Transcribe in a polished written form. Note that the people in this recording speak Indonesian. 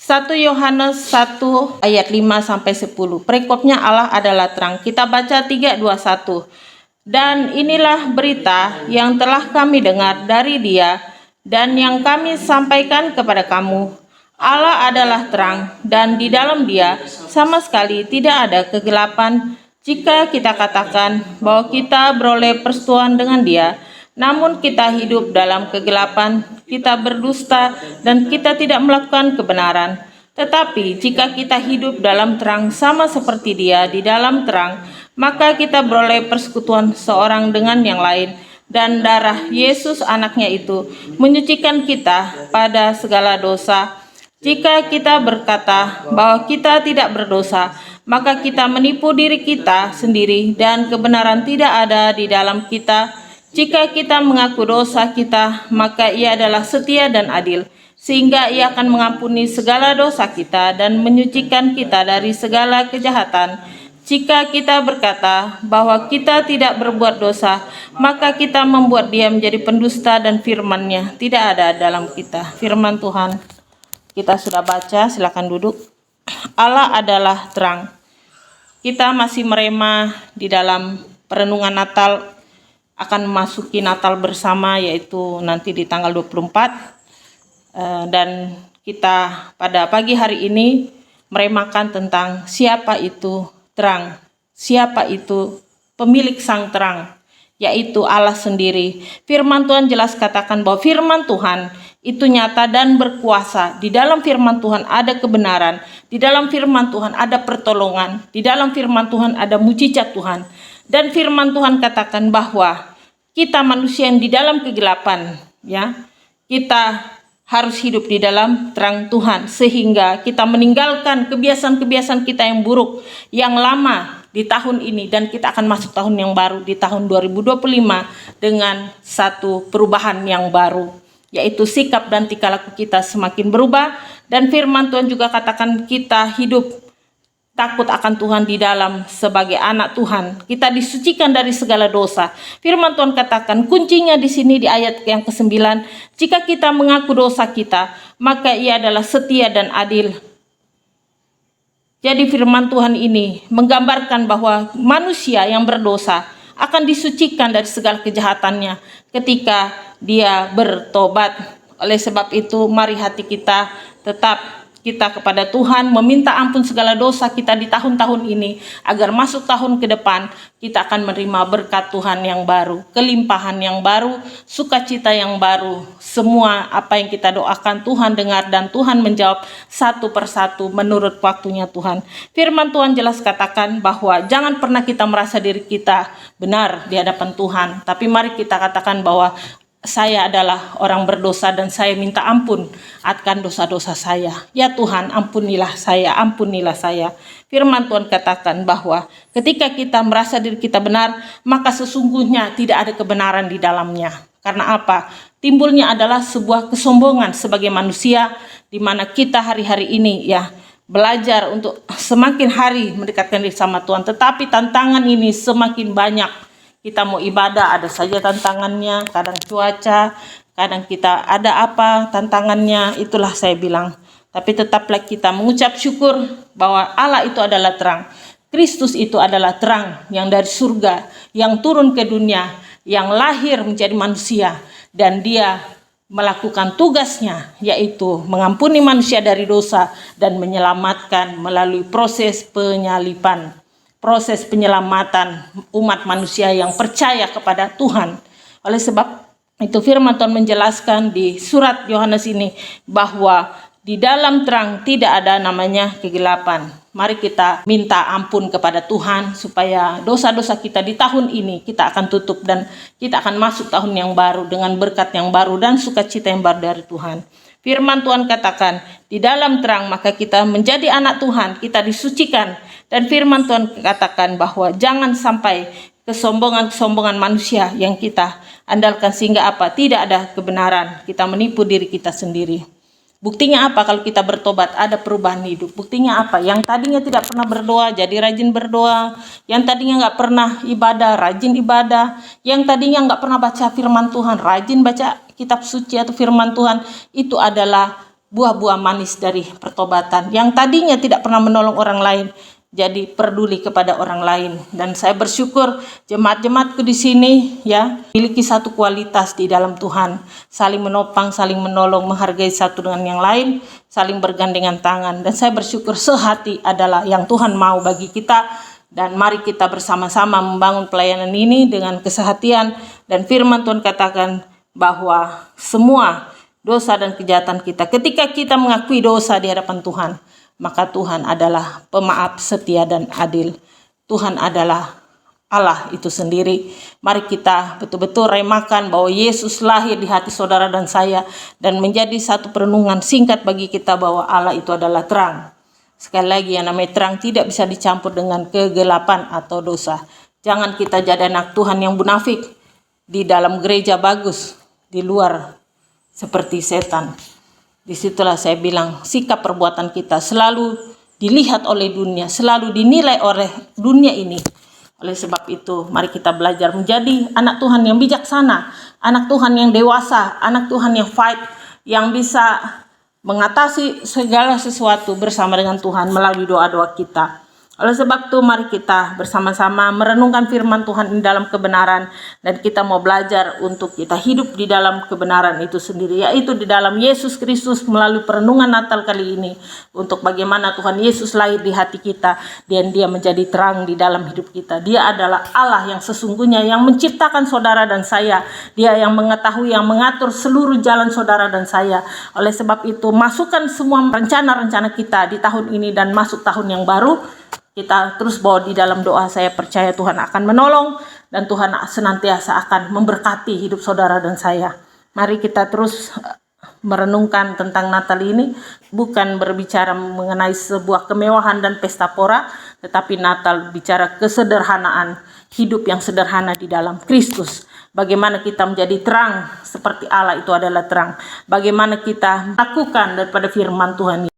1 Yohanes 1 ayat 5 sampai 10. Perikopnya Allah adalah terang. Kita baca 3, 2, 1. Dan inilah berita yang telah kami dengar dari Dia dan yang kami sampaikan kepada kamu. Allah adalah terang dan di dalam Dia sama sekali tidak ada kegelapan. Jika kita katakan bahwa kita beroleh persekutuan dengan Dia, namun kita hidup dalam kegelapan, kita berdusta dan kita tidak melakukan kebenaran. Tetapi jika kita hidup dalam terang sama seperti Dia di dalam terang, maka kita beroleh persekutuan seorang dengan yang lain, dan darah Yesus anaknya itu menyucikan kita pada segala dosa. Jika kita berkata bahwa kita tidak berdosa, maka kita menipu diri kita sendiri dan kebenaran tidak ada di dalam kita. Jika kita mengaku dosa kita, maka Ia adalah setia dan adil, sehingga Ia akan mengampuni segala dosa kita dan menyucikan kita dari segala kejahatan. Jika kita berkata bahwa kita tidak berbuat dosa, maka kita membuat Dia menjadi pendusta dan firman-Nya tidak ada dalam kita. Firman Tuhan kita sudah baca, silakan duduk. Allah adalah terang. Kita masih merema di dalam perenungan Natal, akan memasuki Natal bersama, yaitu nanti di tanggal 24. Dan kita pada pagi hari ini meremakan tentang siapa itu terang, siapa itu pemilik sang terang, yaitu Allah sendiri. Firman Tuhan jelas katakan bahwa firman Tuhan itu nyata dan berkuasa. Di dalam firman Tuhan ada kebenaran, di dalam firman Tuhan ada pertolongan, di dalam firman Tuhan ada mujizat Tuhan. Dan firman Tuhan katakan bahwa kita manusia yang di dalam kegelapan, ya, kita harus hidup di dalam terang Tuhan, sehingga kita meninggalkan kebiasaan-kebiasaan kita yang buruk, yang lama di tahun ini, dan kita akan masuk tahun yang baru di tahun 2025 dengan satu perubahan yang baru, yaitu sikap dan tingkah laku kita semakin berubah. Dan firman Tuhan juga katakan kita hidup takut akan Tuhan di dalam sebagai anak Tuhan. Kita disucikan dari segala dosa. Firman Tuhan katakan kuncinya di sini di ayat yang ke-9. Jika kita mengaku dosa kita, maka Ia adalah setia dan adil. Jadi firman Tuhan ini menggambarkan bahwa manusia yang berdosa akan disucikan dari segala kejahatannya ketika dia bertobat. Oleh sebab itu, mari hati kita tetap kita kepada Tuhan, meminta ampun segala dosa kita di tahun-tahun ini, agar masuk tahun ke depan kita akan menerima berkat Tuhan yang baru, kelimpahan yang baru, sukacita yang baru. Semua apa yang kita doakan Tuhan dengar dan Tuhan menjawab satu persatu menurut waktunya Tuhan. Firman Tuhan jelas katakan bahwa jangan pernah kita merasa diri kita benar di hadapan Tuhan, tapi mari kita katakan bahwa saya adalah orang berdosa dan saya minta ampun akan dosa-dosa saya. Ya Tuhan, ampunilah saya, ampunilah saya. Firman Tuhan katakan bahwa ketika kita merasa diri kita benar, maka sesungguhnya tidak ada kebenaran di dalamnya. Karena apa? Timbulnya adalah sebuah kesombongan sebagai manusia, di mana kita hari-hari ini ya belajar untuk semakin hari mendekatkan diri sama Tuhan. Tetapi tantangan ini semakin banyak. Kita mau ibadah ada saja tantangannya, kadang cuaca, kadang kita ada apa tantangannya, itulah saya bilang. Tapi tetaplah kita mengucap syukur bahwa Allah itu adalah terang. Kristus itu adalah terang yang dari surga, yang turun ke dunia, yang lahir menjadi manusia. Dan Dia melakukan tugasnya, yaitu mengampuni manusia dari dosa dan menyelamatkan melalui proses penyaliban. Proses penyelamatan umat manusia yang percaya kepada Tuhan. Oleh sebab itu firman Tuhan menjelaskan di surat Yohanes ini bahwa di dalam terang tidak ada namanya kegelapan. Mari kita minta ampun kepada Tuhan supaya dosa-dosa kita di tahun ini kita akan tutup dan kita akan masuk tahun yang baru dengan berkat yang baru dan sukacita yang baru dari Tuhan. Firman Tuhan katakan, di dalam terang maka kita menjadi anak Tuhan, kita disucikan. Dan firman Tuhan katakan bahwa jangan sampai kesombongan-kesombongan manusia yang kita andalkan sehingga apa? Tidak ada kebenaran, kita menipu diri kita sendiri. Buktinya apa? Kalau kita bertobat ada perubahan hidup. Buktinya apa? Yang tadinya tidak pernah berdoa jadi rajin berdoa, yang tadinya nggak pernah ibadah rajin ibadah, yang tadinya nggak pernah baca firman Tuhan rajin baca kitab suci atau firman Tuhan. Itu adalah buah-buah manis dari pertobatan. Yang tadinya tidak pernah menolong orang lain, jadi peduli kepada orang lain. Dan saya bersyukur jemaat-jemaatku di sini ya memiliki satu kualitas di dalam Tuhan, saling menopang, saling menolong, menghargai satu dengan yang lain, saling bergandengan tangan. Dan saya bersyukur sehati adalah yang Tuhan mau bagi kita. Dan mari kita bersama-sama membangun pelayanan ini dengan kesehatian. Dan firman Tuhan katakan bahwa semua dosa dan kejahatan kita, ketika kita mengakui dosa di hadapan Tuhan, maka Tuhan adalah pemaaf, setia, dan adil. Tuhan adalah Allah itu sendiri. Mari kita betul-betul remakan bahwa Yesus lahir di hati saudara dan saya, dan menjadi satu perenungan singkat bagi kita bahwa Allah itu adalah terang. Sekali lagi, yang namanya terang tidak bisa dicampur dengan kegelapan atau dosa. Jangan kita jadi anak Tuhan yang munafik, di dalam gereja bagus, di luar seperti setan. Disitulah saya bilang sikap perbuatan kita selalu dilihat oleh dunia, selalu dinilai oleh dunia ini. Oleh sebab itu mari kita belajar menjadi anak Tuhan yang bijaksana, anak Tuhan yang dewasa, anak Tuhan yang fight, yang bisa mengatasi segala sesuatu bersama dengan Tuhan melalui doa-doa kita. Oleh sebab itu mari kita bersama-sama merenungkan firman Tuhan ini dalam kebenaran, dan kita mau belajar untuk kita hidup di dalam kebenaran itu sendiri, yaitu di dalam Yesus Kristus melalui perenungan Natal kali ini, untuk bagaimana Tuhan Yesus lahir di hati kita dan Dia menjadi terang di dalam hidup kita. Dia adalah Allah yang sesungguhnya, yang menciptakan saudara dan saya. Dia yang mengetahui, yang mengatur seluruh jalan saudara dan saya. Oleh sebab itu masukkan semua rencana-rencana kita di tahun ini dan masuk tahun yang baru. Kita terus bawa di dalam doa. Saya percaya Tuhan akan menolong, dan Tuhan senantiasa akan memberkati hidup saudara dan saya. Mari kita terus merenungkan tentang Natal ini, bukan berbicara mengenai sebuah kemewahan dan pesta pora, tetapi Natal bicara kesederhanaan, hidup yang sederhana di dalam Kristus. Bagaimana kita menjadi terang seperti Allah itu adalah terang. Bagaimana kita melakukan daripada firman Tuhan.